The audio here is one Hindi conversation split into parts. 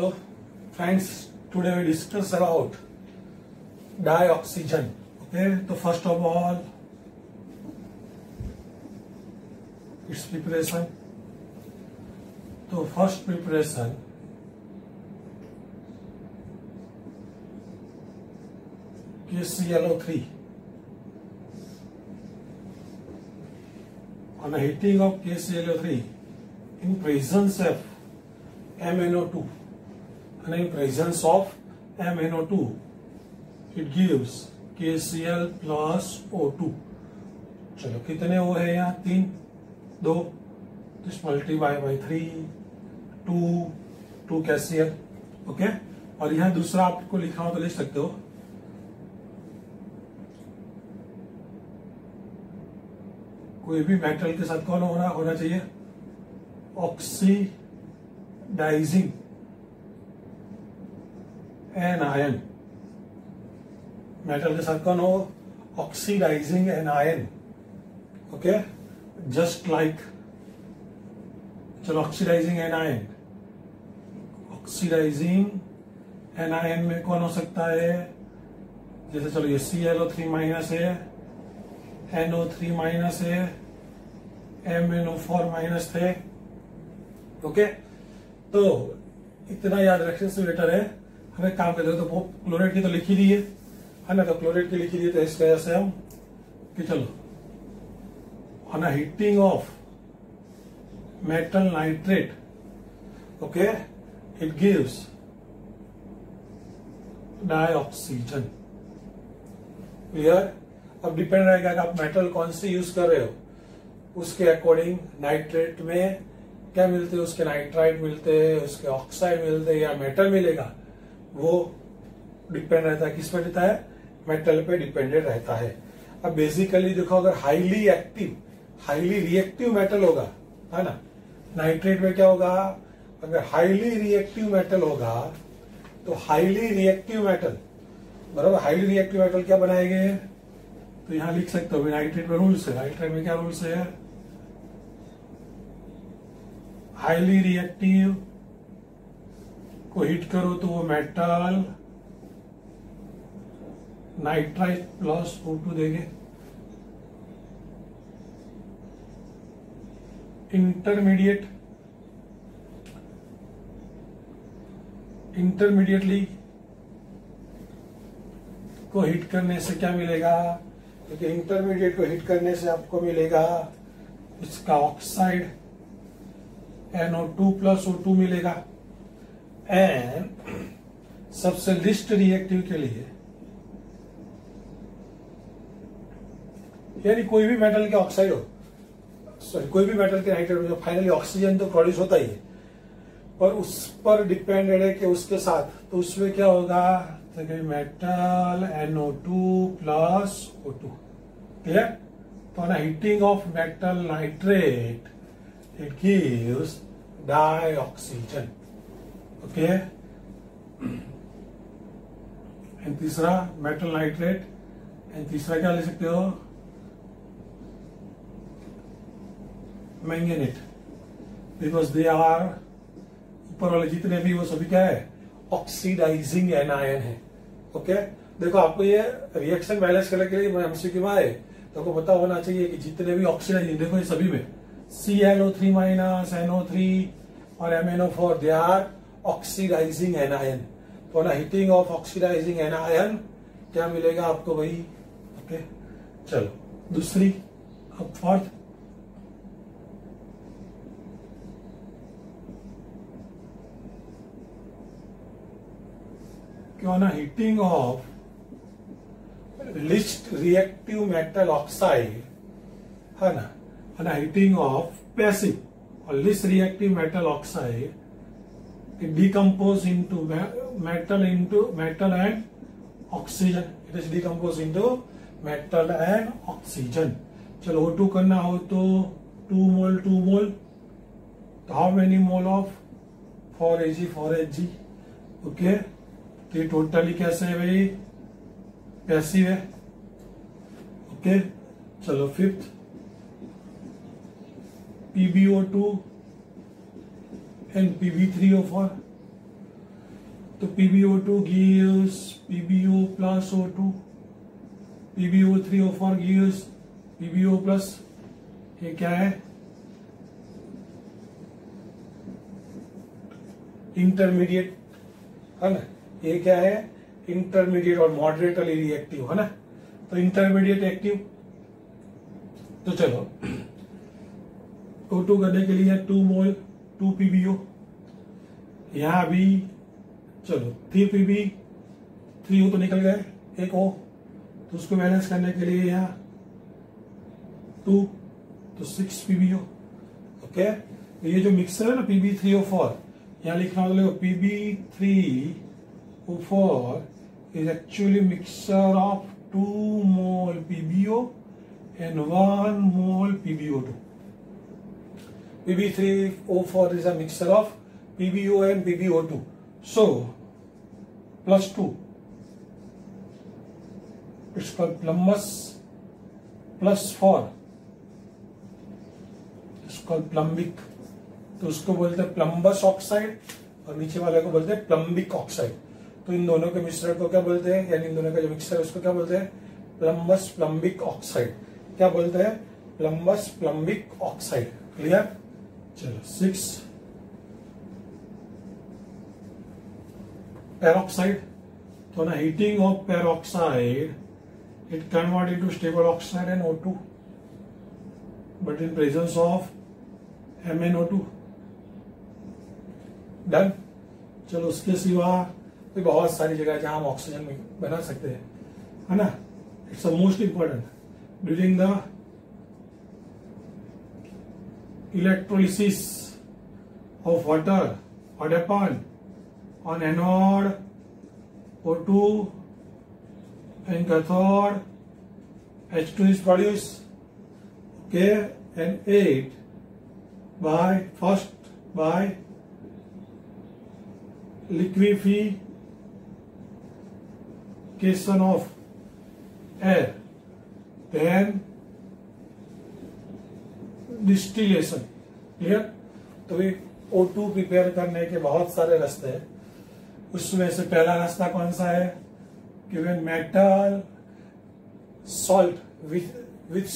So friends, today we discuss about dioxygen. Okay, so first of all, its preparation. So first preparation, KClO3. On the heating of KClO3 in presence of MnO2 and in presence of MnO2 it gives KCl plus O2. चलो कितने वो है यहाँ 3 2 just multiply by 3 2 KCl. Okay, और यहाँ दूसरा आपको लिखा हो तो लिख सकते हो कोई भी मेटल के साथ कौन होना चाहिए ऑक्सीडाइजिंग एनायन. मेटल के साथ कौन हो oxidizing anion. Okay, just like चलो ऑक्सीडाइजिंग एनायन में कौन हो सकता है जैसे चलो ये ClO3 माइनस है NO3 माइनस है MnO4 माइनस थे. ओके, तो इतना याद रखने से बेटर है. हमें काम करते तो वो क्लोराइड की तो लिखी दी है ना, तो क्लोराइड की लिखी दी तो इस वजह से हम कि चलो on heating of metal nitrate okay it gives dioxygen. Clear. अब डिपेंड रहेगा कि आप मेटल कौन सी यूज कर रहे हो उसके अकॉर्डिंग नाइट्रेट में क्या मिलते हैं, उसके नाइट्राइट मिलते हैं, उसके ऑक्साइड मिलते हैं या मेटल मिलेगा, वो डिपेंड रहता है. किस पे रहता है मेटल पे डिपेंडेंट रहता है. अब बेसिकली देखो अगर हाईली रिएक्टिव मेटल होगा है ना, नाइट्रेट में क्या होगा अगर हाईली रिएक्टिव मेटल होगा तो हाईली रिएक्टिव मेटल बराबर हाईली रिएक्टिव मेटल क्या बनाएंगे तो यहां लिख सकते हो नाइट्रेट में रूल्स है. नाइट्रेट में क्या रूल्स है हाईली रिएक्टिव को हिट करो तो वो मेटल नाइट्राइट प्लस O2 देंगे. इंटरमीडिएटली को हिट करने से क्या मिलेगा, क्योंकि इंटरमीडिएट को हिट करने से आपको मिलेगा इसका ऑक्साइड NO2 प्लस O2 मिलेगा. एंड सबसे लिस्ट रिएक्टिव के लिए यानी कोई भी मेटल के ऑक्साइड हो सॉरी कोई भी मेटल के नाइट्रेट में फाइनली ऑक्सीजन तो प्रोड्यूस होता ही है पर उस पर डिपेंडेड है कि उसके साथ तो उसमें क्या होगा तो metal NO2 plus O2. Clear. तो ना heating of metal nitrate it gives dioxygen. Okay, and तीसरा मेटल नाइट्रेट एंड तीसरा क्या ले सकते हो मैंगनीट बिकॉज दे आर ऊपर वाले जितने भी वो सभी क्या है ऑक्सीडाइजिंग एनायन है. ओके, देखो आपको ये रिएक्शन बैलेंस करने के लिए MCQ में आए तो आपको पता होना चाहिए कि जितने भी ऑक्सीडाइजिंग देखो ये सभी में ClO3 माइनस NO3 और MnO4 they are oxidising anion. तो ना हीटिंग ऑफ ऑक्सीडाइजिंग एनायन क्या मिलेगा आपको भाई. ओके, चलो दूसरी अब फोर्थ क्यों ना heating of least reactive metal oxide है ना हीटिंग ऑफ पैसिव और least reactive metal oxide it decompose into metal and oxygen. It is decomposed into metal and oxygen. चलो O2 करना हो तो 2 मोल तो how many mole of 4Ag. Okay, तो ये टोटली कैसे है भाई पैसिव है. ओके, चलो फिफ्थ PbO2 and Pb3O4 तो PbO2 gives PbO plus O2, PbO3O4 gives PbO plus, ये क्या है, इंटरमीडिएट है ना, ये क्या है, इंटरमीडिएट और मॉडरेटली रिएक्टिव है ना, तो इंटरमीडिएट एक्टिव। तो चलो O2 करने के लिए 2 मोल 2 PbO, यहां भी चलो 3 Pb 3 O तो निकल गए, एक O, तो उसको बैलेंस करने के लिए यहाँ 2 तो 6 PbO। ओके, ये जो मिक्सर है ना Pb3O4, यहाँ लिखना होगा Pb3O4 is actually mixture of 2 mole PbO and 1 mole PbO2. Pb3O4 is a mixture of PbO and PbO2. So plus 2, it's called plumbous, plus 4, it's called plumbic. तो उसको बोलते हैं प्लम्बस ऑक्साइड और नीचे वाले को बोलते हैं प्लम्बिक ऑक्साइड। तो इन दोनों के मिश्रण को क्या बोलते हैं, यानी इन दोनों का जो मिक्सर है उसको क्या बोलते हैं, प्लम्बस प्लम्बिक ऑक्साइड। क्या बोलते हैं, प्लम्बस प्लम्बिक ऑक्साइड। क्लियर। चलो 6 peroxide, तो ना heating of peroxide it convert into stable oxide and O2 but in presence of MnO2। Done. चलो उसके सिवा भी बहुत सारी जगह जहां हम ऑक्सीजन बना सकते हैं, है ना। It's most important during the electrolysis of water, what happen on anode O2 and cathode H2 is produced, okay, and 8 by liquefaction of air, then distillation। Clear. तो ये O2 प्रिपेयर करने के बहुत सारे रास्ते हैं, उसमें से पहला रास्ता कौन सा है कि when metal salt with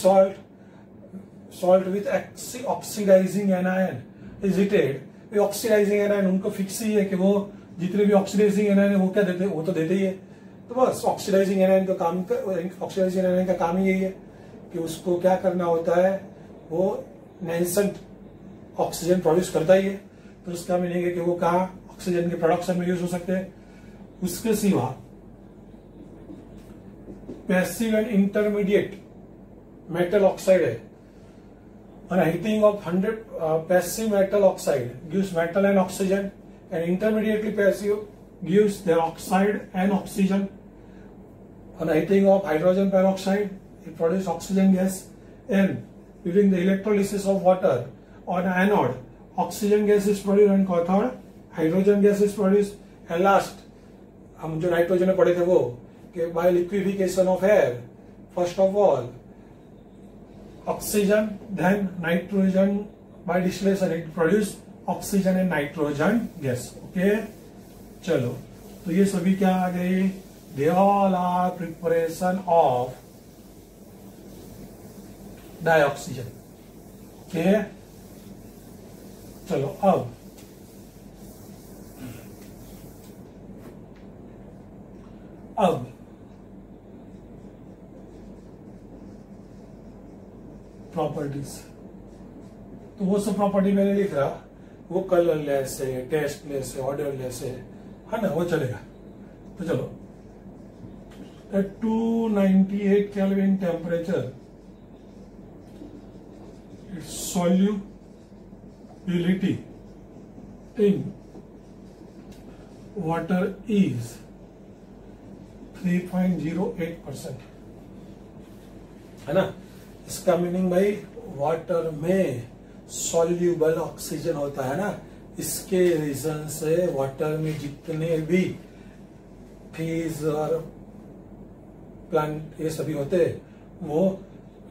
salt with oxidizing anion is heated. Oxidizing anion उनको फिक्स ही है कि वो जितने भी ऑक्सीडाइजिंग एनायन है वो क्या देते हैं, वो तो देते ही है। तो बस ऑक्सीडाइजिंग एनायन का काम, ऑक्सीडाइजिंग एनायन का काम ही यही है कि उसको क्या करना होता है, वो नेसेंट ऑक्सीजन प्रोड्यूस करता ही है। तो उसका मीनिंग है कि वो कहा ऑक्सीजन के प्रोडक्शन में यूज हो सकते हैं। उसके सिवा passive and intermediate metal oxide है, और heating of 100 passive metal oxide gives metal and oxygen, and intermediately passive gives there oxide and oxygen. On the heating of hydrogen peroxide, it produces oxygen gas, and during the electrolysis of water on anode, oxygen gas is produced and cathode hydrogen gas is produce. And last हम जो नाइट्रोजन में पढ़े थे वो कि by liquefaction of air, first of all oxygen, then nitrogen, by distillation it produce oxygen and nitrogen gas. Okay, चलो तो ये सभी क्या आ गए, they all are preparation of dioxygen. Okay, चलो अब प्रॉपर्टीज, तो वो सब प्रॉपर्टी मैंने लिख रहा, वो कलरलेस है, टेस्टलेस है, ऑर्डरलेस है ना, वो चलेगा। तो चलो at 298 Kelvin temperature, its solubility in water is 3.08%, है ना। इसका मीनिंग भाई वाटर में सॉल्यूबल ऑक्सीजन होता है ना, इसके रीजन से वाटर में जितने भी फीज और प्लांट ये सभी होते हैं, वो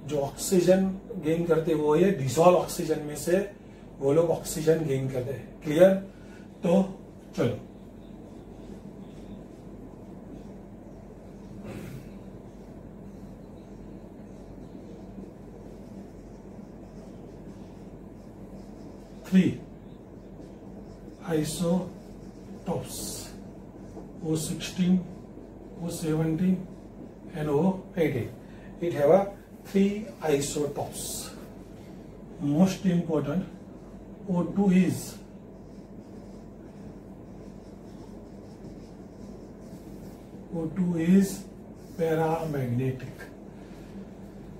जो ऑक्सीजन गेन करते वो ये डिसॉल्व ऑक्सीजन में से वो लोग ऑक्सीजन गेन करते हैं। क्लियर। तो चलो 3 isotopes, O16, O17 and O18. It have a 3 isotopes. Most important, O2 is paramagnetic.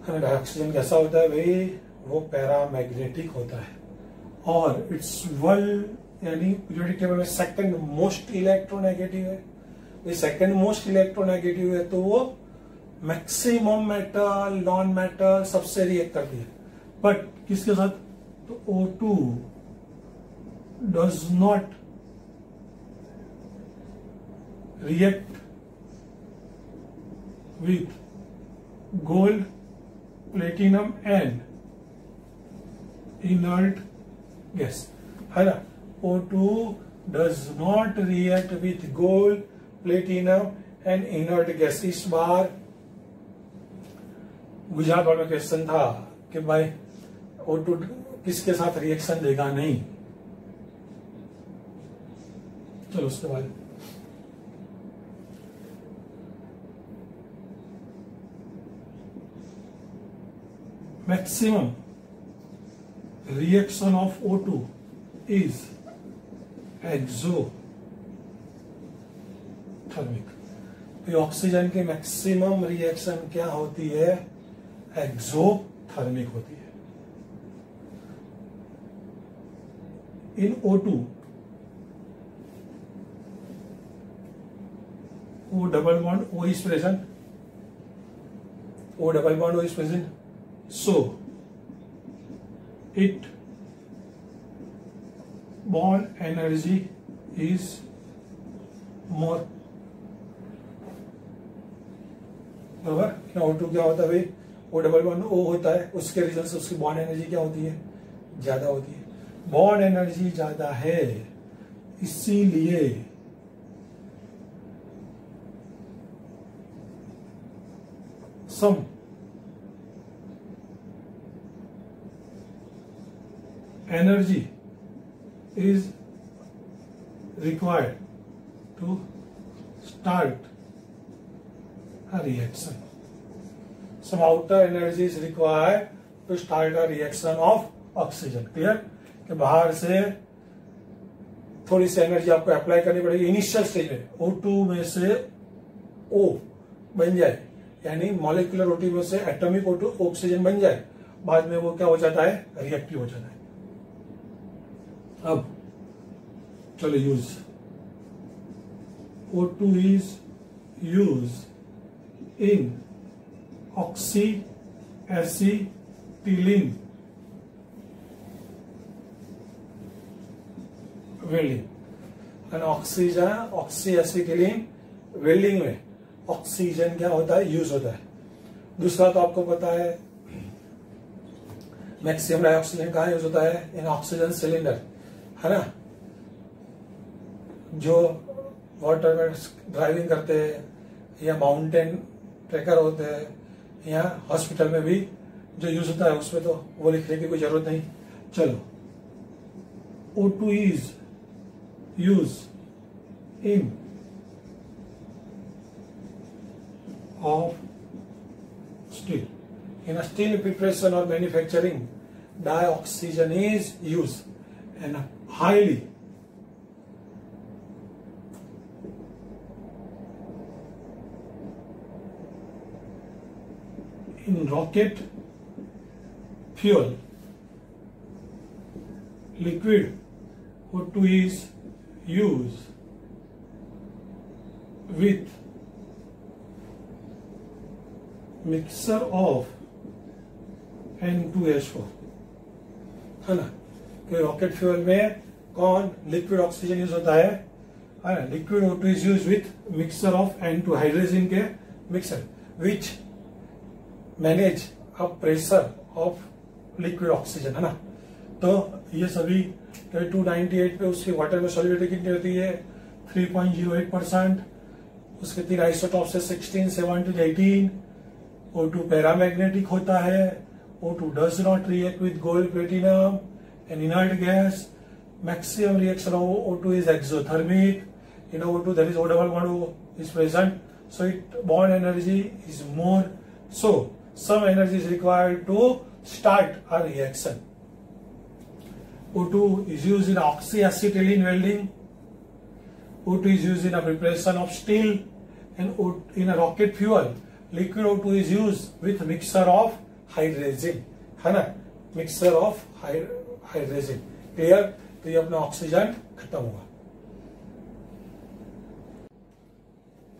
Oxygen कैसा होता है भाई? वो पैरामैग्नेटिक होता है और इट्स वर्ल्ड यानी पीरियोडिक टेबल में सेकंड मोस्ट इलेक्ट्रोनेगेटिव है। ये सेकंड मोस्ट इलेक्ट्रोनेगेटिव है तो वो मैक्सिमम मेटल नॉन मेटल सबसे रिएक्ट करती है। बट किसके साथ? तो O2 does not react with gold, platinum and inert gas, है ना? O2 does not react with gold, platinum and inert gas। इस बार गुजरात वाला क्वेश्चन था कि भाई O2 किसके साथ रिएक्शन देगा नहीं। चलो उसके बाद maximum reaction of O2 is exothermic। तो ऑक्सीजन की मैक्सिमम रिएक्शन क्या होती है? एक्सोथर्मिक होती है। इन O2 O double bond O is present, O double bond O is present, so it bond energy is more। बराबर क्या O2 क्या होता है भाई? O डबल बॉन्ड O होता है, उसके रीजन से उसकी बॉन्ड एनर्जी क्या होती है? ज्यादा होती है। बॉन्ड एनर्जी ज्यादा है इसीलिए सम energy is required to start a reaction. Some outer energy is required to start a reaction of oxygen। Clear? कि बाहर से थोड़ी सी एनर्जी आपको अप्लाई करनी पड़ेगी इनिशियल स्टेज में। O2 में से O बन जाए यानी मॉलिक्यूलर O2 में से एटॉमिक O2 ऑक्सीजन बन जाए, बाद में वो क्या हो जाता है? रिएक्टिव हो जाता है। अब चलो use O2 is used in oxyacetylene welding. Oxyacetylene welding में ऑक्सीजन क्या होता है? यूज होता है। दूसरा तो आपको पता है मैक्सिमम डाइऑक्सीजन कहाँ यूज होता है? इन ऑक्सीजन सिलेंडर, है ना? जो वाटर में ड्राइविंग करते हैं या माउंटेन ट्रेकर होते हैं या हॉस्पिटल में भी जो यूज होता है उसमें तो वो लिखने की कोई जरूरत नहीं। चलो O2 is used in of steel। In a steel preparation or manufacturing, dioxygen is used and highly in rocket fuel। Liquid O2 is used with mixture of N2H4, है ना? कि रॉकेट फ्यूल में कौन लिक्विड ऑक्सीजन यूज होता है ना? Liquid O2 is use with mixture of N2 hydrogen के mixer which manage a pressure of liquid oxygen, है ना? तो ये सभी 298 पे उसकी वाटर में सॉल्युबिलिटी कितनी होती है? 3.08%। उसके 3 आइसोटॉप से 16, 17, 18। O2 पैरामैग्नेटिक होता है। O2 does not react with gold, platinum An inert gas, maximum reaction of O2 is exothermic. In O2 there is O double bond O is present, so it bond energy is more. So some energy is required to start a reaction. O2 is used in oxyacetylene welding. O2 is used in a preparation of steel, and in a rocket fuel, liquid O2 is used with mixture of hydrogen, है ना, mixture of hydrogen. क्लियर? तो ये अपना ऑक्सीजन खत्म हुआ.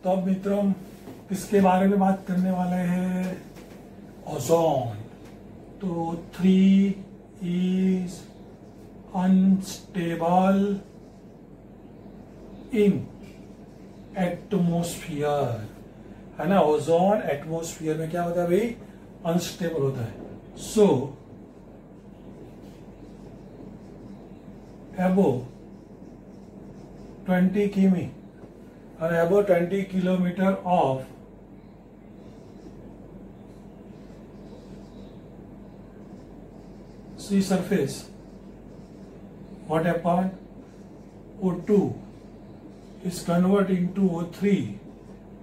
तो अब मित्रों किसके बारे में बात करने वाले हैं? ओजोन. तो 3 is unstable in एटमोस्फियर, है ना. ओजोन एटमोस्फियर में क्या होता है भाई? अनस्टेबल होता है. सो above 20 किमी and above 20 kilometer of sea surface, what happened? O2 is converted into O3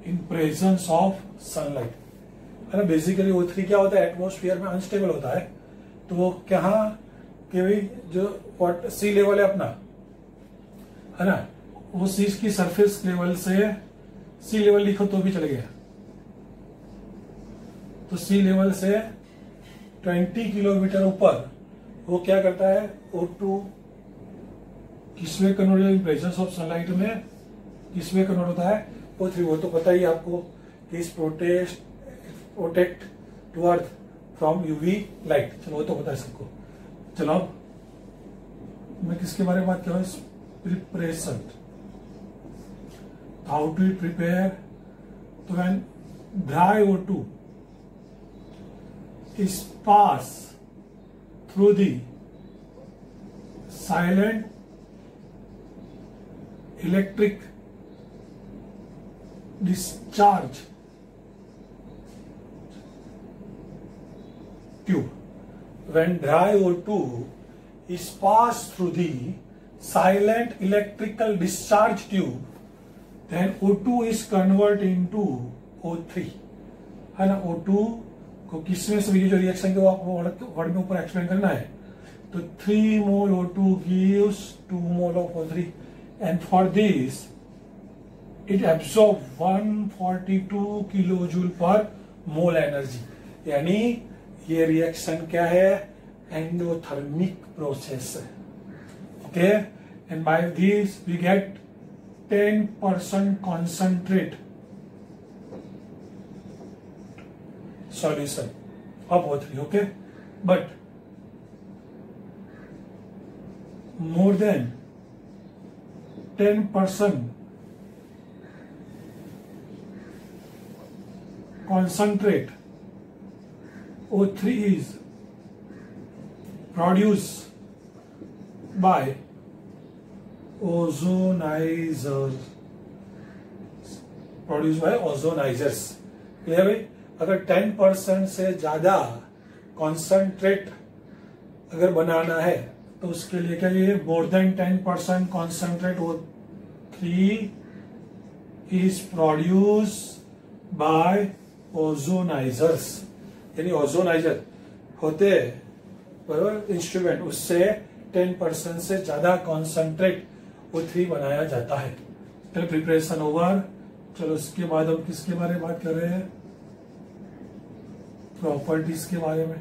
in presence of sunlight. है ना. बेसिकली O3 क्या होता है? एटमोस्फियर में अनस्टेबल होता है. तो वो क्या कि भाई जो सी लेवल है अपना, है ना, वो सी की सरफेस लेवल से, सी लेवल लिखो तो भी चले गया, तो सी लेवल से 20 किलोमीटर ऊपर वो क्या करता है? O2 किसमें convert, in presence of sunlight में किसमें कन्वर्ट होता है? O3. वो तो पता ही आपको कि इस protect to earth from UV light. चलो वो तो पता है सबको. चलो अब मैं किसके बारे में बात कर रहा हूँ? प्रिपरेशन. How to prepare? तो when dry O2 is pass through the silent electric discharge tube. When dry O2 is passed through the silent electrical discharge tube, then O2 is converted into O3, है ना. O2 को किसमें से, ये जो रिएक्शन के वो आपको वर्ड में ऊपर एक्सप्लेन करना है. तो 3 mole O2 gives 2 mole of O3, and for this it absorbs 142 kilojoule per mole energy. यानी ये रिएक्शन क्या है? एंडोथर्मिक प्रोसेस है. Okay. And by this we get 10% concentrate solution of O3. Okay, but more than 10% concentrate O3 is produced by ozonizers. Clear भाई? अगर 10% से ज्यादा कॉन्सेंट्रेट अगर बनाना है तो उसके लिए क्या चाहिए? More than 10% concentrate O3 is produce by ozonisers. यानी ओजोनाइजर होते बराबर इंस्ट्रूमेंट, उससे 10% से ज्यादा कॉन्सेंट्रेट O3 बनाया जाता है. चलो प्रिपरेशन ओवर. चलो उसके बाद हम किसके बारे में बात कर रहे हैं? प्रॉपर्टीज के बारे में.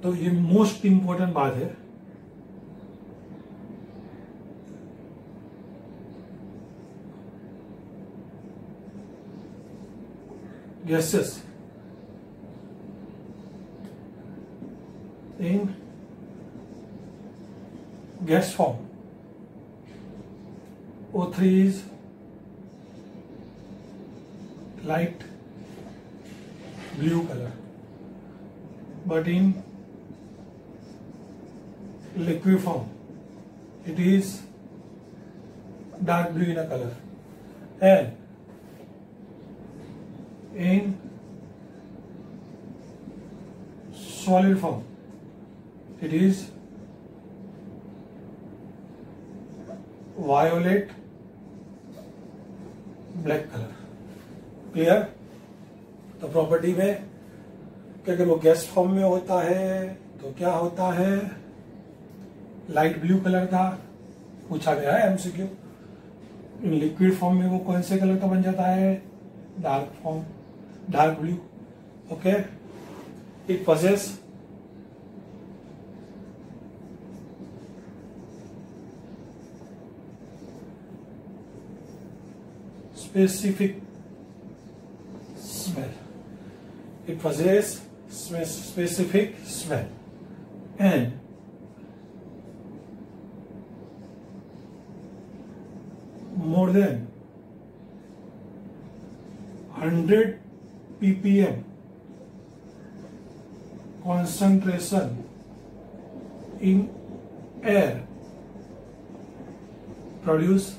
तो ये मोस्ट इंपॉर्टेंट बात है. Gases in gas form, O3 is light blue color, but in liquid form it is dark blue in a color, and in solid form it is violet black colour. Clear? तो प्रॉपर्टी में कि अगर वो गैस फॉर्म में होता है तो क्या होता है, लाइट ब्लू कलर का पूछा गया है एमसीक्यू। इन लिक्विड फॉर्म में वो कौन से कलर का बन जाता है, dark blue. Okay, it possess specific smell. It possesses specific smell and more than 100 ppm concentration in air produce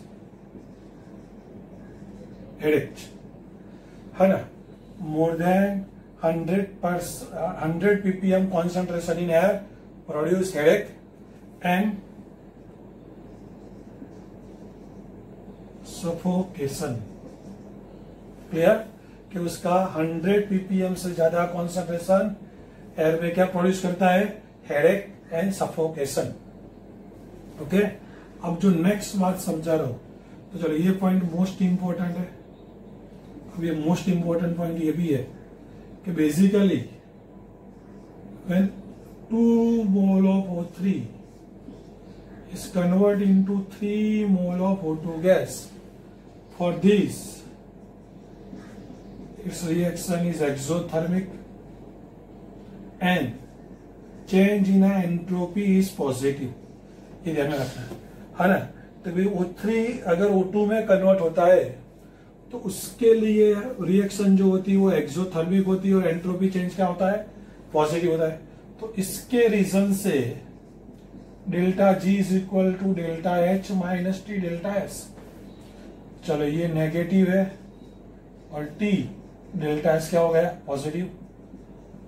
headache, है ना। More than 100 ppm concentration in air produce headache and suffocation. Clear? कि उसका 100 ppm से ज्यादा कॉन्सेंट्रेशन एयर में क्या प्रोड्यूस करता है, हेडेक एंड सफोकेशन। ओके, अब जो नेक्स्ट बात समझा रहा हूं, तो चलो ये पॉइंट मोस्ट इंपॉर्टेंट है। अब ये मोस्ट इंपॉर्टेंट पॉइंट ये भी है कि basically when 2 mole of O3 is converted into 3 mole of O2 gas, for this its reaction is exothermic and change in entropy is positive। ये ध्यान में रखना है ना। तो भाई O3 अगर O2 में कन्वर्ट होता है तो उसके लिए रिएक्शन जो होती है वो एक्सोथर्मिक होती है और एंट्रोपी चेंज क्या होता है, पॉजिटिव होता है। तो इसके रीजन से delta G is equal to delta H minus T delta S। चलो ये नेगेटिव है और T डेल्टा S क्या हो गया, पॉजिटिव।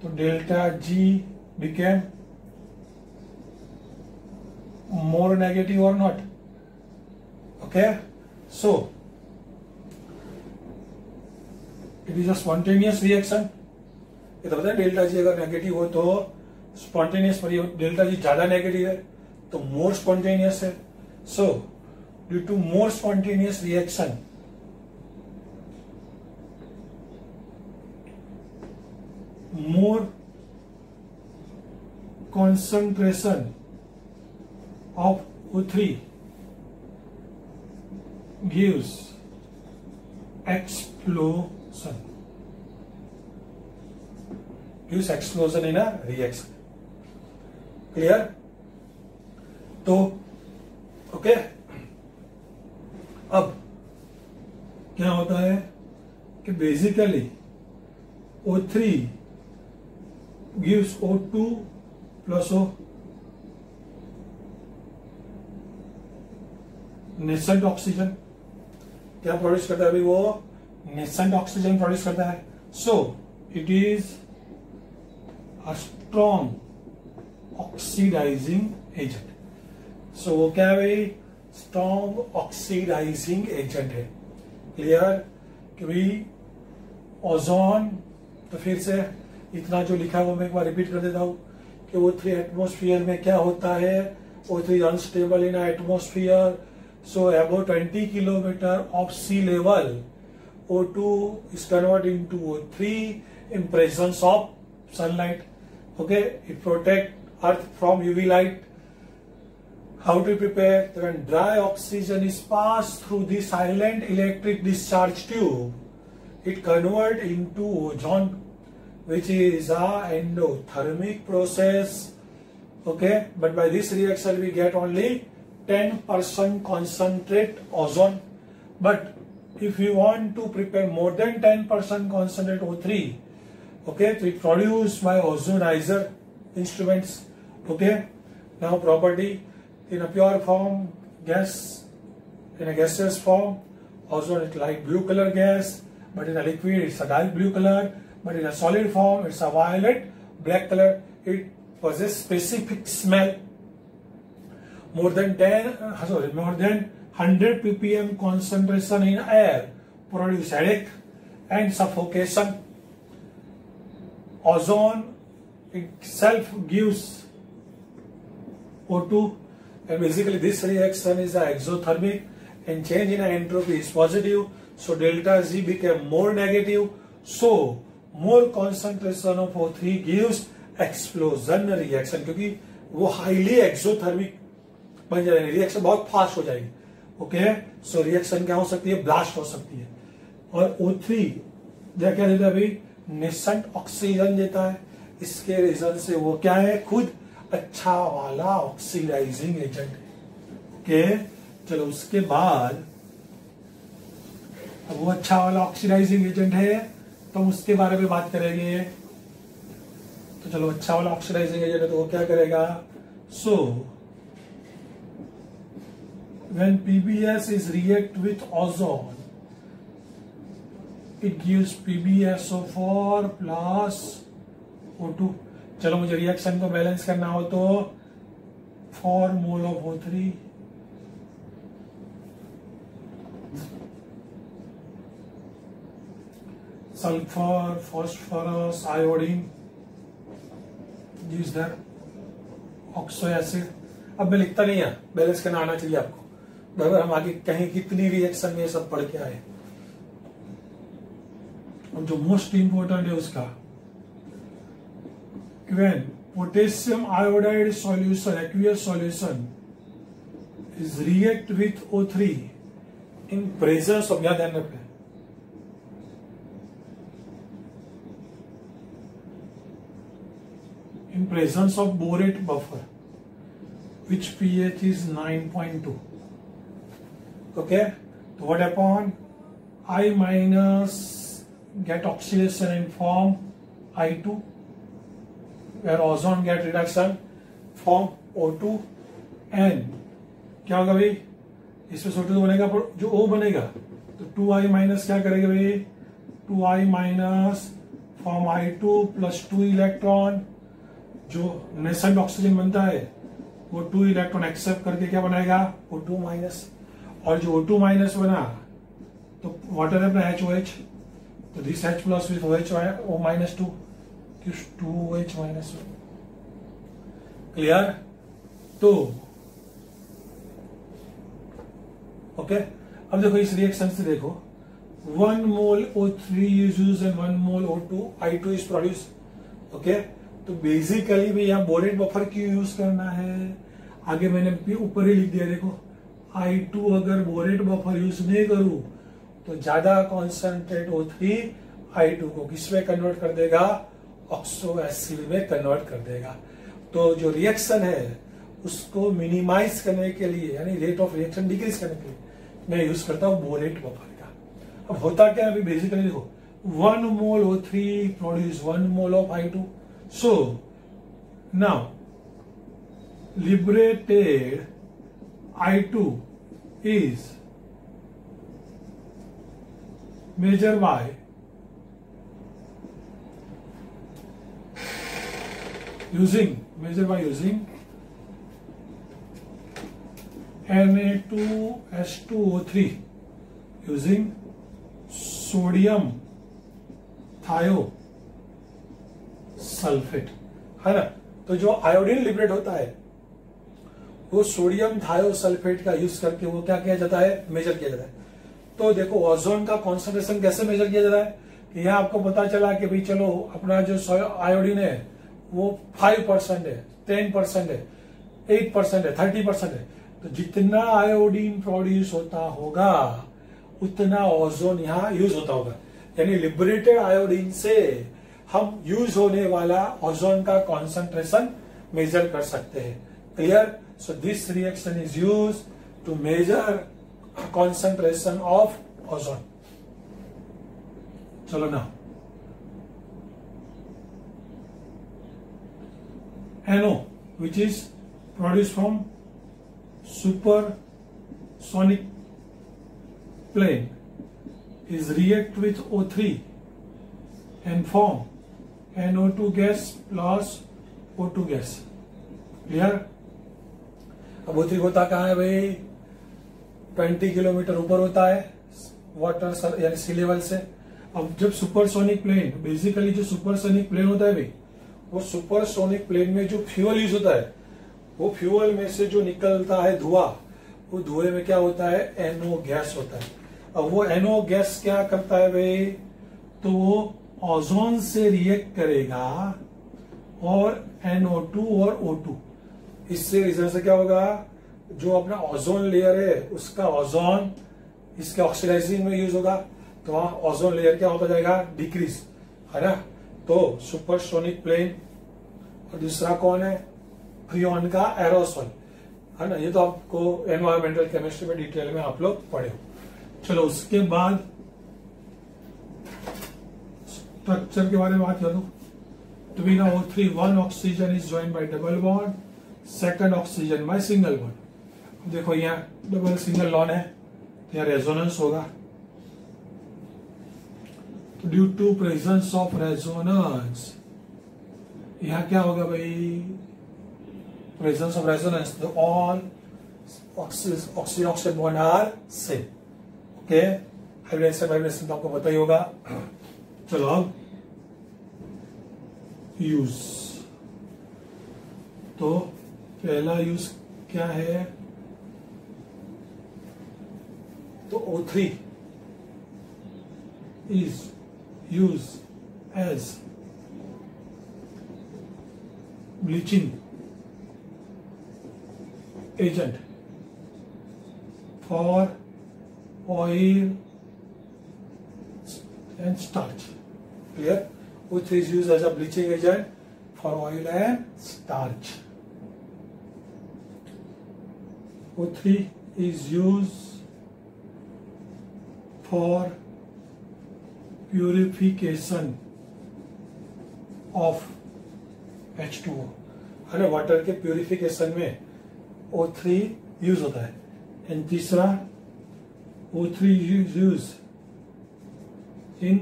तो delta G became more negative और not. Okay, so it is a spontaneous reaction. ये तो पता है डेल्टा जी अगर नेगेटिव हो तो स्पॉन्टेनियस, पर डेल्टा जी ज्यादा नेगेटिव है तो मोर स्पॉन्टेनियस है। So due to more spontaneous reaction more concentration of O3 gives explosion. Gives explosion in a reaction. Clear? तो ओके, अब क्या होता है कि basically O3 gives O2 plus O nascent oxygen क्या प्रोड्यूस करता है, अभी वो नेसेंट ऑक्सीजन प्रोड्यूस करता है। So it is a strong oxidising agent. सो वो क्या है भाई, स्ट्रॉन्ग ऑक्सीडाइजिंग एजेंट है। क्लियर? कि भाई ओजोन, तो फिर से इतना जो लिखा है वो मैं एक बार रिपीट कर देता हूं कि O3 एटमोस्फियर में क्या होता है, O3 unstable in atmosphere, so above 20 kilometer of sea level O2 is converted into O3 in presence of sunlight. Okay, it protect earth from UV light. How to prepare? When dry oxygen is passed through the silent electric discharge tube, it convert into ozone, which is a endothermic process. Okay, but by this reaction we get only 10% concentrate ozone. But if you want to prepare more than 10% concentrate O3, okay, so it produced by ozonizer instruments. Okay, now property in a pure form, gas, in a gaseous form, ozone is light blue color gas, but in a liquid it's a dark blue color, but in a solid form it's a violet black color. It possess specific smell. More than 100 ppm concentration in air produce headache and suffocation. Ozone itself gives O2, and basically this reaction is exothermic and change in entropy is positive. So delta Z became more negative. So more concentration of O3 gives explosion reaction, क्योंकि वो highly exothermic बन जाएगी, रिएक्शन बहुत फास्ट हो जाएगी. ओके, सो रिएक्शन क्या हो सकती है? ब्लास्ट हो सकती है. और O3 क्या देता है अभी? नेसेंट ऑक्सीजन देता है. इसके रीजन से वो क्या है? खुद अच्छा वाला ऑक्सीडाइजिंग एजेंट है. ओके, चलो उसके बाद अब वो अच्छा वाला ऑक्सीडाइजिंग एजेंट है तो हम उसके बारे में बात करेंगे. तो चलो, अच्छा वाला ऑक्सीडाइजिंग एजेंट है तो वो क्या करेगा? सो when PbS is react with ozone, it gives PbSO4 plus O2. चलो, मुझे रिएक्शन को बैलेंस करना हो तो 4 mole of O3 sulphur, phosphorus, iodine gives that oxo acid. अब मैं लिखता नहीं है, बैलेंस करना आना चाहिए आपको. बराबर, हम आगे कहीं कितनी रिएक्शन में ये सब पढ़ के आए. और जो मोस्ट इंपोर्टेंट है उसका, when potassium iodide solution, aqueous solution is react with O3 in presence of, याद ध्यान रखना, in presence of borate buffer which pH is 9.2. Okay, so what upon I minus get oxidation and form I2, where ozone get reduction form O2, and क्या होगा भाई? इसमें O2 बनेगा, पर जो O बनेगा तो 2I माइनस क्या करेगा भाई? 2I minus form I2 plus 2 electron. जो नेसेंट ऑक्सीजन बनता है वो 2 इलेक्ट्रॉन एक्सेप्ट करके क्या बनाएगा? O2 minus. और जो O2 माइनस बना तो वाटर अपना HOH, तो this H plus with O minus 2 gives 2H minus 1. Clear? तो ओके, अब देखो इस रिएक्शन से देखो, 1 मोल O3 is used and 1 mole O2 I2 is produced. Okay, तो बेसिकली भी यहाँ बोरेट बफर क्यों यूज करना है? आगे मैंने ऊपर ही लिख दिया, देखो I2 अगर बोरेट बफर यूज नहीं करूं तो ज्यादा कॉन्सेंट्रेट O3 I2 को किसमें कन्वर्ट कर देगा? ऑक्सो एसिड में कन्वर्ट कर देगा. तो जो रिएक्शन है उसको मिनिमाइज करने के लिए, यानी रेट ऑफ रिएक्शन डिक्रीज करने के लिए मैं यूज करता हूं बोरेट बफर का. अब होता क्या है अभी? बेसिकली देखो, 1 मोल O3 produce 1 mole of I2. So now liberated I2 is measured by using Na2H2O3 using sodium thiosulphate, है ना. तो जो आयोडीन लिबरेट होता है वो सोडियम थायोसल्फेट का यूज करके वो क्या किया जाता है? मेजर किया जाता है. तो देखो ओजोन का कॉन्सेंट्रेशन कैसे मेजर किया जाता है कि यहाँ आपको पता चला कि भाई चलो अपना जो आयोडीन है वो 5% है, 10% है, 8% है, 30% है. तो जितना आयोडीन प्रोड्यूस होता होगा उतना ओजोन यहाँ यूज होता होगा. यानी लिबरेटेड आयोडीन से हम यूज होने वाला ओजोन का कॉन्सेंट्रेशन मेजर कर सकते हैं. Clear? So this reaction is use to measure concentration of ozone. चलो ना, NO which is produced from supersonic plane is react with O3 and form NO2 gas plus O2 gas. Clear? अब O3 होता कहाँ है भाई? 20 किलोमीटर ऊपर होता है वाटर यानी सी लेवल से। अब जब सुपरसोनिक प्लेन, बेसिकली जो सुपरसोनिक प्लेन होता है भाई, वो सुपरसोनिक प्लेन में जो फ्यूल यूज होता है, वो फ्यूल में से जो निकलता है धुआं, वो धुएं में क्या होता है? एनओ गैस होता है। अब वो एनओ गैस क्या करता है भाई? तो वो ओजोन से रिएक्ट करेगा और NO2 और O2, इससे रीजन से क्या होगा? जो अपना ओजोन लेयर है उसका ओजोन इसके ऑक्सीडाइजिंग में यूज होगा, तो वहां ओजोन लेयर क्या होता जाएगा? डिक्रीज, है ना? तो सुपरसोनिक प्लेन। और दूसरा कौन है? फ्रियोन का एरोसोल, है ना? ये तो आपको एनवायरमेंटल केमिस्ट्री में डिटेल में आप लोग पढ़े हो। चलो उसके बाद स्ट्रक्चर के बारे में बात करूं तो बिना O3 1 oxygen is join by double bond, second oxygen by single bond. देखो यहाँ डबल सिंगल लॉन है, तो यहाँ रेजोनेंस होगा। तो due to presence of resonance, यहाँ क्या होगा भाई? प्रेजेंस ऑफ रेजोनेंस, तो all oxygen oxygen bond are same. Okay, hybridization vibration तो आपको पता ही होगा। चलो अब यूज, तो पहला यूज क्या है? तो O3 is used as bleaching agent for oil and starch. Clear? O3 is used as a bleaching agent for oil and starch. O3 is used for purification of H2O, है ना? वाटर के प्यूरिफिकेशन में O3 यूज होता है। एंड तीसरा O3 use in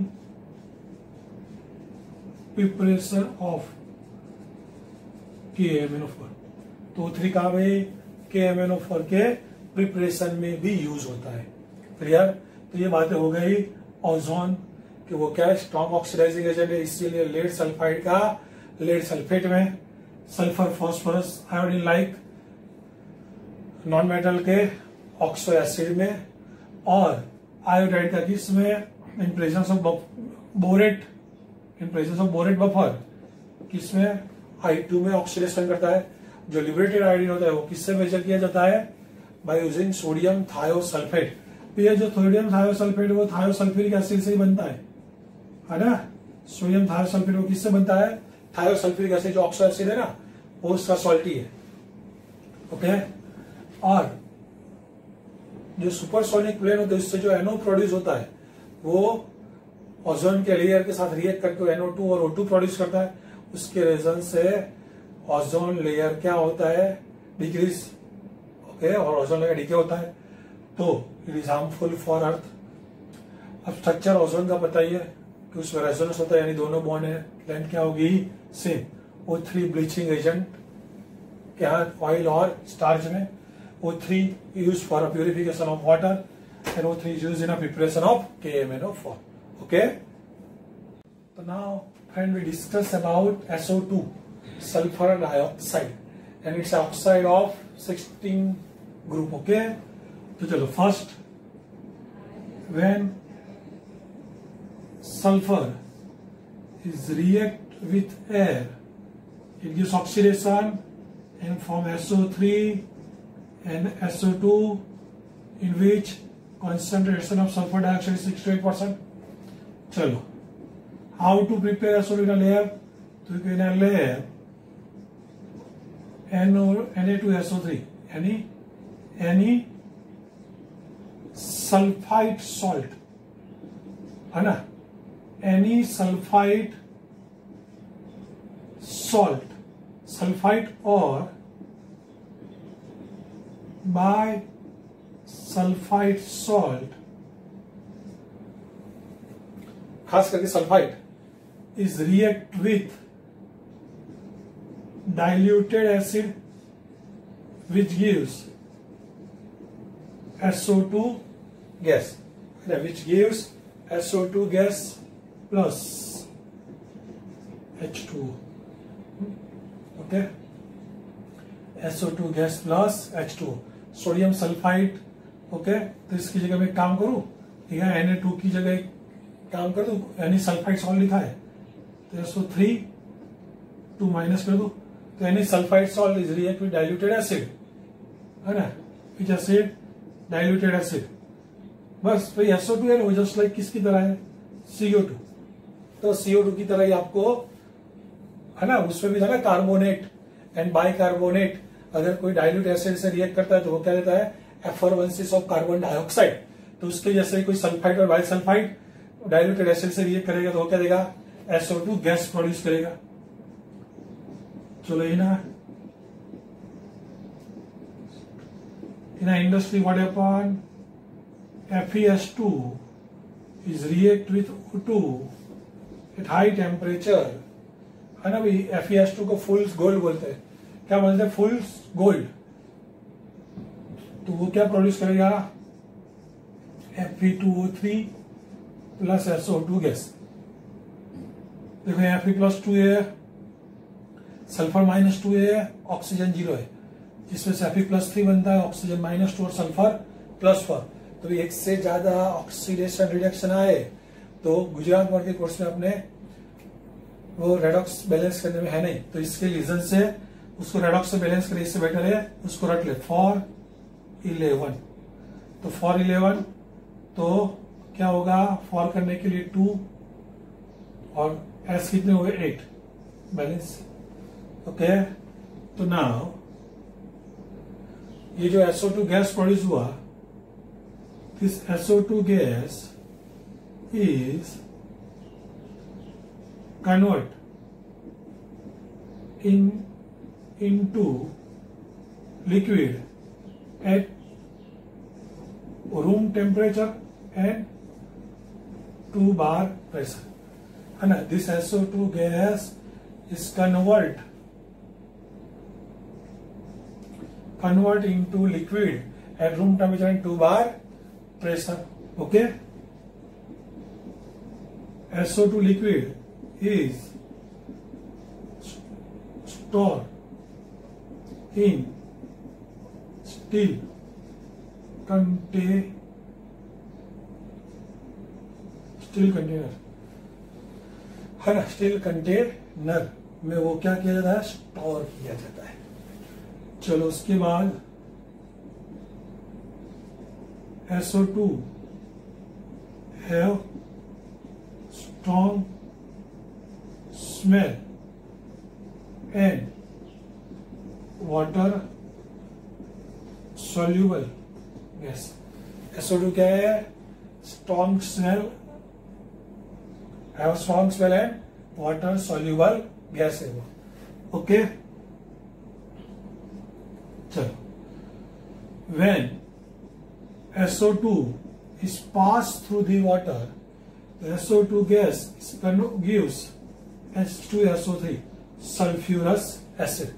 preparation of KMnO4। तो O3 का भाई KMnO4 के प्रिपरेशन में भी यूज होता है। क्लियर? तो ये बातें हो गई ओजोन कि वो क्या है? स्ट्रॉन्ग ऑक्सीडाइजिंग एजेंट है, इसीलिए लेड सल्फाइड का लेड सल्फेट में, sulphur phosphorus iodine like non metal के ऑक्सो एसिड में, और आयोडाइड का किस में? In presence of borate, in presence of borate buffer किस में? I2 में ऑक्सीडेशन करता है। जो लिबरेटेड आयोडीन होता है वो किससे मेजर किया जाता है? By using sodium thiosulphate. ये जो सोडियम थायोसल्फेट वो थायोसल्फ्यूरिक एसिड से ही बनता है ना? सोडियम थायोसल्फेट वो किससे बनता है? थायोसल्फ्यूरिक एसिड जो ऑक्सो एसिड है ना, वो उसका सॉल्टी है। ओके, और जो सुपरसोनिक प्लेन होता है उससे जो NO प्रोड्यूस होता है वो ओजोन के लेयर के साथ रिएक्ट करके NO2 और O2 प्रोड्यूस करता है। उसके रीजन से ओजोन लेयर क्या होता है? डिक्रीज। ओके, और ओजोन लेयर डिके होता है, तो it is harmful for earth. अब स्ट्रक्चर ओजोन का पता ही है कि उसमें रेजोनेंस होता है, यानी दोनों बॉन्ड है, लेंथ क्या होगी? सेम। O3 ब्लीचिंग एजेंट क्या? ऑयल और स्टार्च में। O3 use for purification of water and O3 is used in a preparation of KMnO4. Okay? So now, friend, we discuss about SO2, sulfur dioxide, and it's oxide of 16 group. Okay? तो चलो first, when sulfur is react with air, it gives oxidation and form SO3 and SO2, in which concentration of sulfur dioxide is 6 to 8%. चलो, how to prepare SO2 in a layer? तो in a layer Na2SO3, any sulphide salt, है ना? एनी सल्फाइड सॉल्ट, सल्फाइड और बाय सल्फाइड सॉल्ट, खास करके sulphide, is react with diluted acid which gives SO2 gas, which gives SO2 gas plus H2O. Okay, SO2 gas plus H2O, sodium sulphide. Okay, तो इसकी जगह में काम करूं, ठीक है, Na2 की जगह काम कर दूं, यानी सल्फाइड सॉल्ट लिखा है तो SO3 2 माइनस कर दूं, तो यानी sulphide salt is react with diluted acid, है ना, विच एसिड, डाइल्यूटेड एसिड. बस भाई SO2 है वो जस्ट लाइक किसकी तरह है, CO2. तो CO2 की तरह ही आपको, है ना, उसमें भी था ना कार्बोनेट एंड बाइकार्बोनेट. अगर कोई डाइल्यूट एसिड से रिएक्ट करता है तो वो क्या देता है, एफरवेंसेस ऑफ कार्बन डाइऑक्साइड. तो उसके जैसे कोई सल्फाइड और बाइसल्फाइड डाइल्यूटेड एसिड से रिएक्ट करेगा तो वो क्या देगा, SO2 गैस प्रोड्यूस करेगा. चलो ये ना, in an industry what happen, FeS2 is react with O2 at high temperature, है ना भाई. FeS2 को फुल गोल्ड बोलते हैं. क्या बोलते हैं, फुल गोल्ड. तो वो क्या प्रोड्यूस करेगा, Fe2O3 प्लस SO2 गैस. देखो यहाँ Fe+2 है, सल्फर -2 है, ऑक्सीजन 0 है, जिसमें से Fe+3 बनता है, ऑक्सीजन -2 और सल्फर +4. तो एक से ज्यादा ऑक्सीडेशन रिडक्शन आए तो गुजरात बोर्ड के कोर्स में अपने वो रेडॉक्स बैलेंस करने में है नहीं, तो इसके रीजन से उसको रेडॉक्स से बैलेंस करें, इससे बेटर है उसको रट ले 411. तो 411 तो क्या होगा, 4 करने के लिए 2 और S कितने हो गए 8 बैलेंस. ओके, तो नाउ ये जो SO2 गैस प्रोड्यूस हुआ, this SO2 gas is convert into liquid at room temperature and 2 bar pressure, है ना. This SO2 gas is convert into liquid at room temperature and 2 bar pressure. Okay, SO2 liquid is stored in steel container, है ना. स्टील कंटेनर में वो क्या किया जाता है, स्टोर किया जाता है. चलो उसके बाद SO2 have strong smell and water soluble gas. SO2 क्या है, strong smell, have strong smell and water soluble gas है वो. ओके, चलो, when SO2 is passed through the water, the SO2 gas gives H2SO3 sulfurous acid.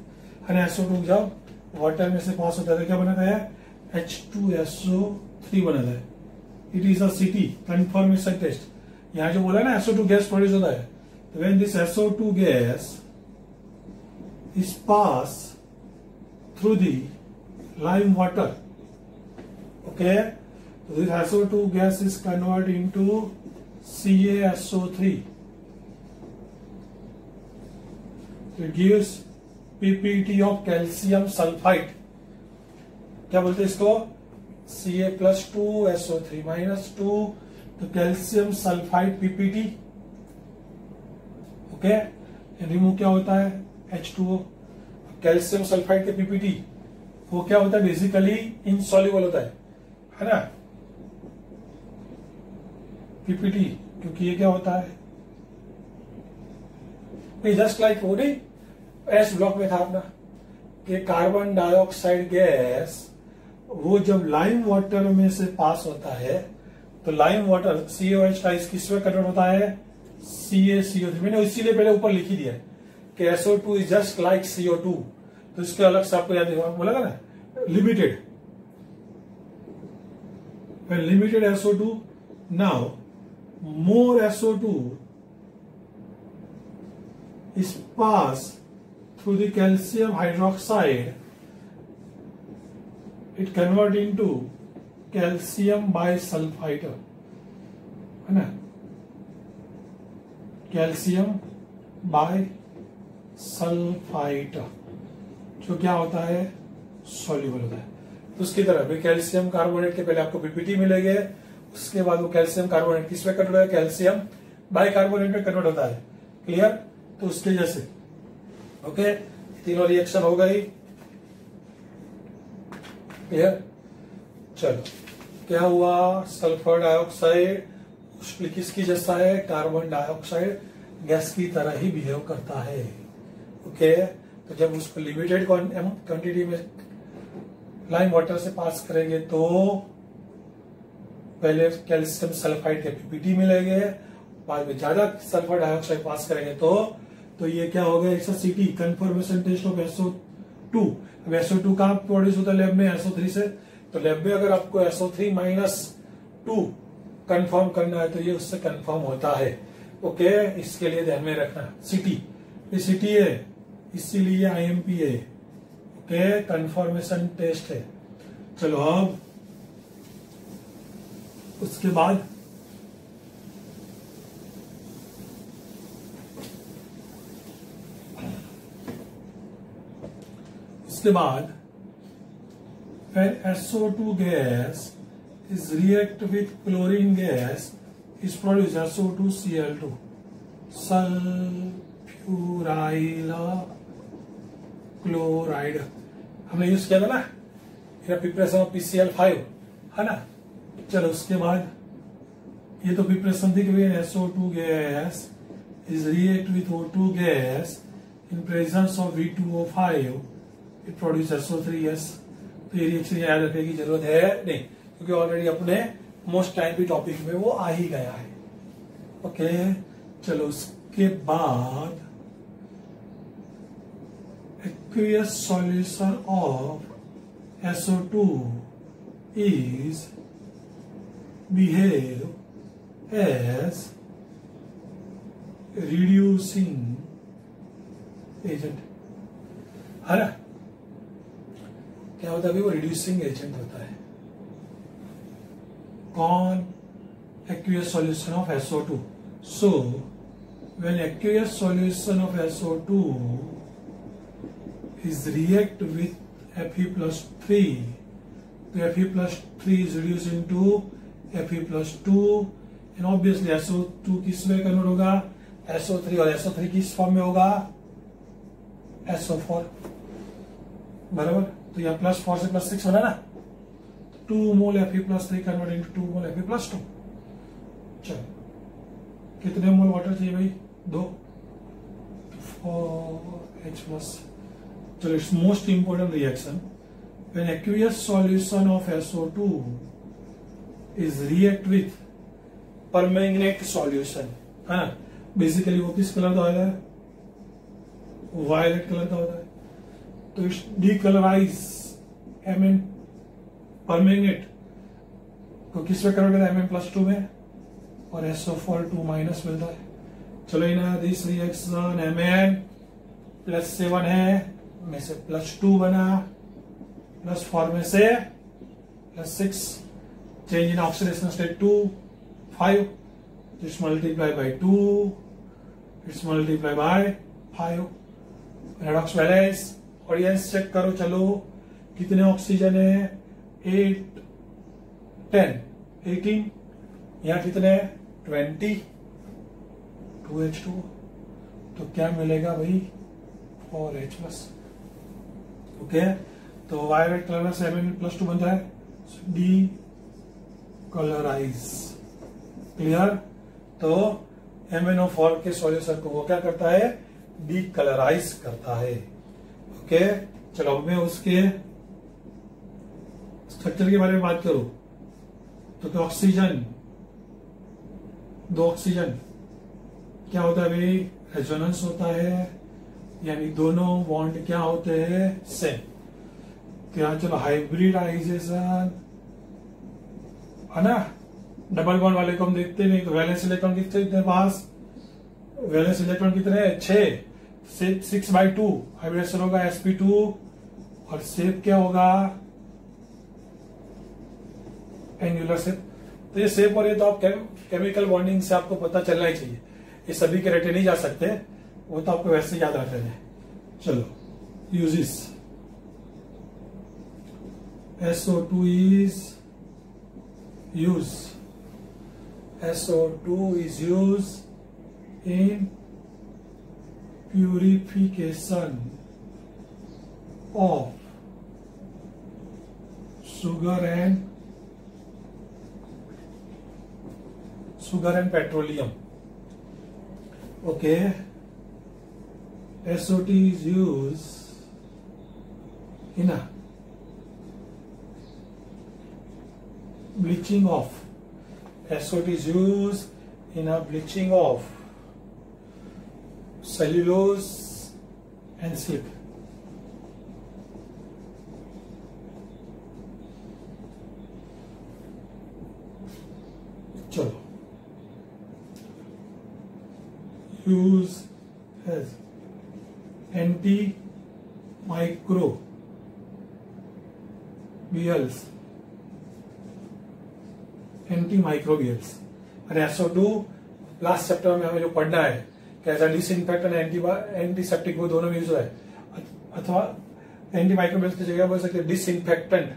है SO2 जब वाटर में से पास होता है क्या बनाता है, H2SO3 बनाता है. It is a city confirmation test. यहाँ जो बोला ना SO2 गैस प्रोड्यूस होता है, तो when this SO2 gas is pass through the lime water, okay, तो this SO2 gas is convert into CaSO3. It gives PPT of calcium sulphide. क्या बोलते हैं इसको, Ca+2SO3 -2, तो calcium sulphide PPT. Okay, remove क्या होता है, H2O. कैल्शियम सल्फाइड के PPT वो क्या होता है, बेसिकली इनसॉल्युबल होता है ना PPT, क्योंकि ये क्या होता है, जस्ट लाइक वो नहीं एस ब्लॉक में था अपना कि कार्बन डाइऑक्साइड गैस वो जब लाइम वाटर में से पास होता है तो लाइम वाटर COH का किस में कन्वर्ट होता है, CaCO3. मैंने इसीलिए पहले ऊपर लिख ही दिया कि SO2 is just like CO2, तो इसके अलग से आपको याद बोला ना limited, when limited SO2, now more SO2 is passed through the calcium hydroxide, it convert into calcium bisulfite, है ना, कैल्शियम बाइसल्फाइट, जो क्या होता है, सॉल्युबल होता है। तो उसकी तरह भी कैल्शियम कार्बोनेट के पहले आपको पीपीटी मिलेंगे, उसके बाद वो कैल्शियम कार्बोनेट किस में कन्वर्ट होता है, कैल्शियम बाइकार्बोनेट में कन्वर्ट होता है। क्लियर? तो उसके जैसे ओके, तीनों रिएक्शन हो गई। क्लियर? चलो क्या हुआ, सल्फर डाइऑक्साइड किसकी जैसा है, कार्बन डाइऑक्साइड गैस की तरह ही बिहेव करता है। ओके, तो जब उसको लिमिटेड क्वांटिटी में लाइम वाटर से पास करेंगे तो पहले कैल्शियम सल्फाइड के पीपीटी मिलेंगे, बाद में ज्यादा सल्फर डाइऑक्साइड पास करेंगे तो ये क्या हो गया, SO3 conformation test of SO2। अब SO2 कहां प्रोड्यूस होता है, लैब में, SO3 से। तो लैब में अगर आपको SO3-2 कंफर्म करना है तो ये उससे कंफर्म होता है। ओके, इसके लिए ध्यान में रखना सिटी, ये सिटी है इसीलिए IMP है। ओके, कंफर्मेशन टेस्ट है। चलो अब उसके बाद when SO2 gas is react with chlorine gas is produced SO2Cl2, sulphuryl chloride हमने यूज किया था ना, प्रिपरेशन ऑफ PCl5, है ना। चलो उसके बाद ये तो प्रिपरेशन थी कि SO2 gas is react with O2 gas in presence of V2O5 it produce SO3S। तो ये रिएक्शन याद रखने की जरूरत है नहीं, क्योंकि ऑलरेडी अपने मोस्ट टाइम भी टॉपिक में वो आ ही गया है। ओके, चलो उसके बाद aqueous solution of SO2 is behave as reducing agent, है ना। क्या होता है, वो रिड्यूसिंग एजेंट होता है। कौन, aqueous solution of SO2। So when aqueous solution of SO2 is react with Fe+3, तो Fe+3 is reduced into Fe+2 and obviously SO2 किस में कन्वर्ट होगा, SO3, और SO3 किस फॉर्म में होगा, SO4, बराबर। तो यहाँ +4 से +6 बना ना, 2 मोल Fe+3 कन्वर्ट इनटू 2 मोल Fe+2। चलो कितने मोल वाटर चाहिए भाई, 2, 4H+। चलो it's most important reaction when aqueous solution of SO2 is react with permanganate solution, है ना। बेसिकली वो किस कलर का होता है, वायलेट कलर का होता है। तो इट्स डीकलराइज Mn परमैंगनेट को किस में कन्वर्ट करता है, Mn+2 में, और SO4 2- मिलता है। चलो इन दिस रिएक्शन Mn+7 है में से +2 बना, +4 में से +6, change in oxidation state 2 5, it's multiply by 2, it's multiply by 5। Redox balance, audience check करो। चलो कितने ऑक्सीजन है, 8 10 18, यहाँ कितने 20, 2H2, तो क्या मिलेगा भाई, 4H+। ओके, तो वायलेट कलर से Mn+2 बनता है, डी कलराइज। क्लियर? तो MnO4 के सॉल्यूशन को वो क्या करता है, डीकलराइज करता है। ओके, चलो अब मैं उसके स्ट्रक्चर के बारे में बात करूं तो ऑक्सीजन, 2 ऑक्सीजन क्या होता है भाई, रेजोनेंस होता है, यानी दोनों बॉन्ड क्या होते हैं, सेम। तो यहां चलो हाइब्रिडाइजेशन है ना, डबल बॉन्ड वाले को हम देखते नहीं, तो वैलेंस इलेक्ट्रॉन कितने पास, वैलेंस इलेक्ट्रॉन कितने, 6, 6/2 हाइब्रिडेशन होगा sp2, और शेप क्या होगा, एंगुलर शेप। तो ये शेप और ये तो आप केमिकल बॉन्डिंग से आपको पता चलना ही चाहिए, ये सभी के रटे नहीं जा सकते, वो तो आपको वैसे याद रहते हैं। चलो uses, SO2 is used, SO2 is used in purification of sugar and petroleum. Okay, SO2 is used in a bleaching of, SO2 is used in a bleaching of cellulose and silk. चलो, use as antimicrobials। और SO2 लास्ट चैप्टर में हमें जो पढ़ना है कैसा डिसइंफेक्टेंट एंटीसेप्टिक वो दोनों में यूज है, अथवा एंटीमाइक्रोबियल्स की जगह बोल सकते हैं disinfectant.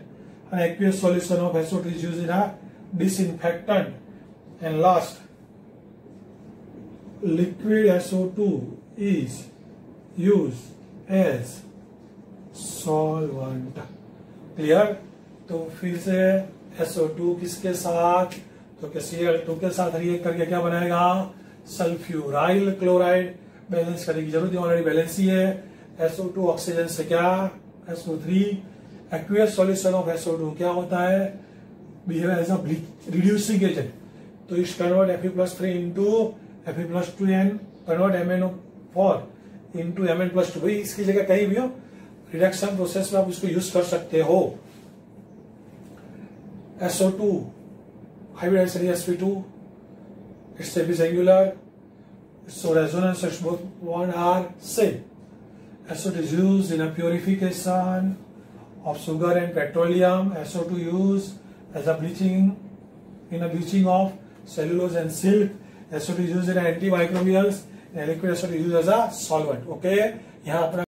An aqueous solution of SO2 is used in a disinfectant. And last, liquid SO2 is used as solvent। Clear? तो फिर से SO2 किसके साथ, तो Cl2 के साथ रिएक्ट करके क्या बनाएगा, सल्फ्यूराइल क्लोराइड। बैलेंस करने की जरूरत है, ऑलरेडी बैलेंस ही है। SO2 ऑक्सीजन से क्या, SO3। Aqueous solution of SO2 क्या होता है, behave as a reducing agent. तो इस convert Fe+3 into Fe+2n, convert MnO4 into Mn+2। भाई इसकी जगह कहीं भी हो, रिडक्शन प्रोसेस में आप उसको यूज कर सकते हो। SO2 hybridization sp2, its shape is angular, so resonance its both bond are same। SO2 is used in a purification of sugar and petroleum। SO2 used as a bleaching of cellulose and silk। SO2 is used in antimicrobials, and liquid SO2 is used as a solvent। Okay, यहाँ अपना